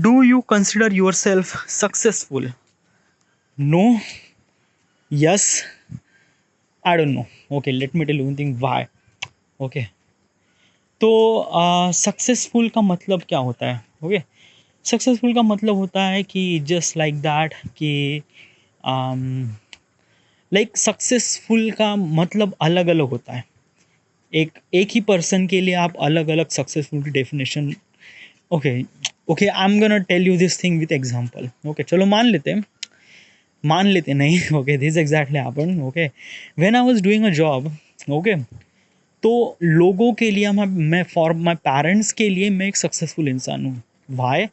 Do you consider yourself successful? No. Yes. I don't know. Okay, let me tell you one thing why. Okay. तो successful का मतलब क्या होता है? Okay, successful का मतलब होता है कि जस्ट लाइक दैट कि लाइक सक्सेसफुल का मतलब अलग अलग होता है। एक एक ही पर्सन के लिए आप अलग अलग सक्सेसफुल की definition. Okay, okay, I am gonna tell you this thing with example. Okay, चलो मान लेते नहीं। Okay, this exactly happen. Okay, when I was doing a job. Okay, तो लोगों के लिए मैं फॉर माई पेरेंट्स के लिए मैं एक सक्सेसफुल इंसान हूँ। Why?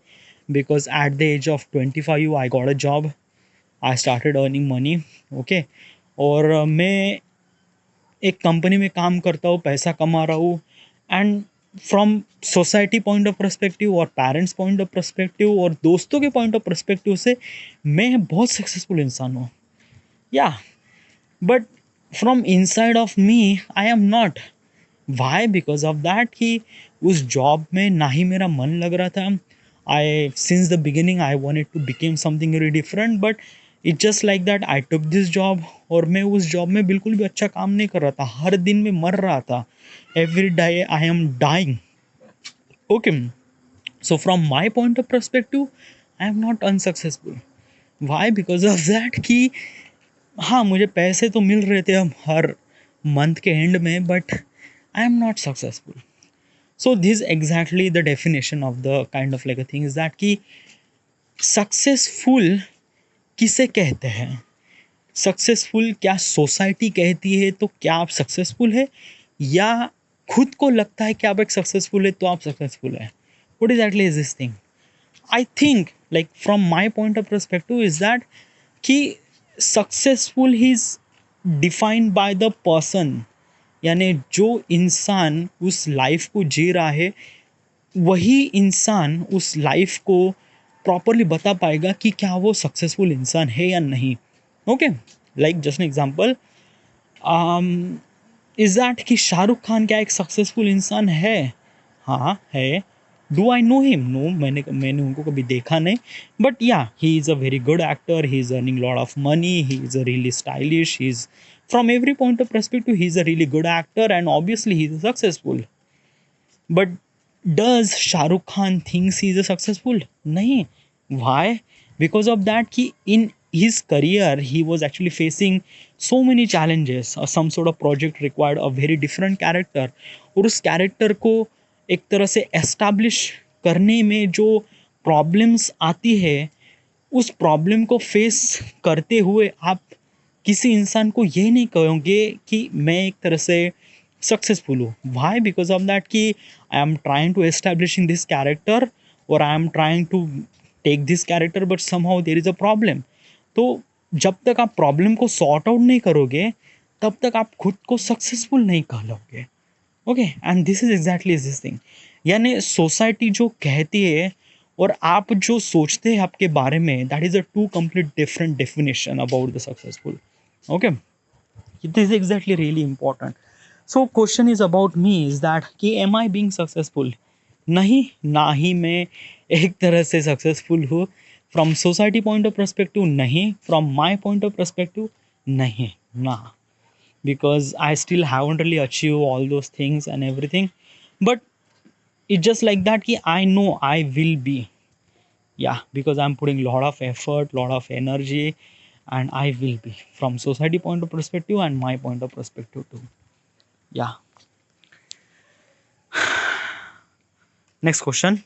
Because at the age of 25 I got a job, I started earning money. Okay, और मैं एक कंपनी में काम करता हूँ, पैसा कमा रहा हूँ। And from society point of perspective और पेरेंट्स पॉइंट ऑफ पर्सपेक्टिव और दोस्तों के पॉइंट ऑफ पर्सपेक्टिव से मैं बहुत सक्सेसफुल इंसान हूँ। Yeah, but from inside of me I am not. Why? Because of that कि उस जॉब में ना ही मेरा मन लग रहा था। I since the beginning I wanted to became something very different, but it just like that I took this job. और मैं उस जॉब में बिल्कुल भी अच्छा काम नहीं कर रहा था, हर दिन मैं मर रहा था। Every day I am dying. Okay, so from my point of perspective I am not unsuccessful. Why? Because of that कि हाँ, मुझे पैसे तो मिल रहे थे अब हर मंथ के एंड में, but I am not successful. So this is exactly the definition of the kind of like a thing is that कि सक्सेसफुल किसे कहते हैं? सक्सेसफुल क्या सोसाइटी कहती है तो क्या आप सक्सेसफुल है, या खुद को लगता है कि आप एक सक्सेसफुल है तो आप सक्सेसफुल है? What exactly is this thing? I think like from my point of perspective is that कि successful is defined by the person, यानी जो इंसान उस लाइफ को जी रहा है वही इंसान उस लाइफ को प्रॉपरली बता पाएगा कि क्या वो सक्सेसफुल इंसान है या नहीं। Okay, like just an example, is that कि शाहरुख खान क्या एक सक्सेसफुल इंसान है? हाँ है। Do I know him? No, मैंने उनको कभी देखा नहीं। But yeah, he is a very good actor, he is earning lot of money, he is a really stylish, he is from every point of perspective he is a really good actor and obviously he is successful. But does Shah Rukh Khan thinks he is a successful? नहीं. Why? Because of that कि in his career he was actually facing so many challenges, or some sort of project required a very different character, और उस character को एक तरह से establish करने में जो प्रॉब्लम्स आती है, उस प्रॉब्लम को फेस करते हुए आप किसी इंसान को ये नहीं कहोगे कि मैं एक तरह से सक्सेसफुल हूँ। वाई? बिकॉज ऑफ दैट कि I am trying to establishing this character, और I am trying to take this character, but somehow there is a problem. तो जब तक आप प्रॉब्लम को सॉर्ट आउट नहीं करोगे तब तक आप खुद को सक्सेसफुल नहीं कहलोगे। Okay, and this is exactly this thing. यानी सोसाइटी जो कहती है और आप जो सोचते हैं आपके बारे में, that is a too complete different definition about the successful. Okay, this is exactly really important. So question is about me is that कि एम आई बीइंग सक्सेसफुल? नहीं, ना ही मैं एक तरह से सक्सेसफुल हूँ। From society point of perspective नहीं, from my point of perspective नहीं ना, because I still haven't really achieved all those things and everything. But it's just like that कि I know I will be. Yeah, because I'm putting a lot of effort, lot of energy, and I will be from society point of perspective and my point of perspective too. Yeah. Next question.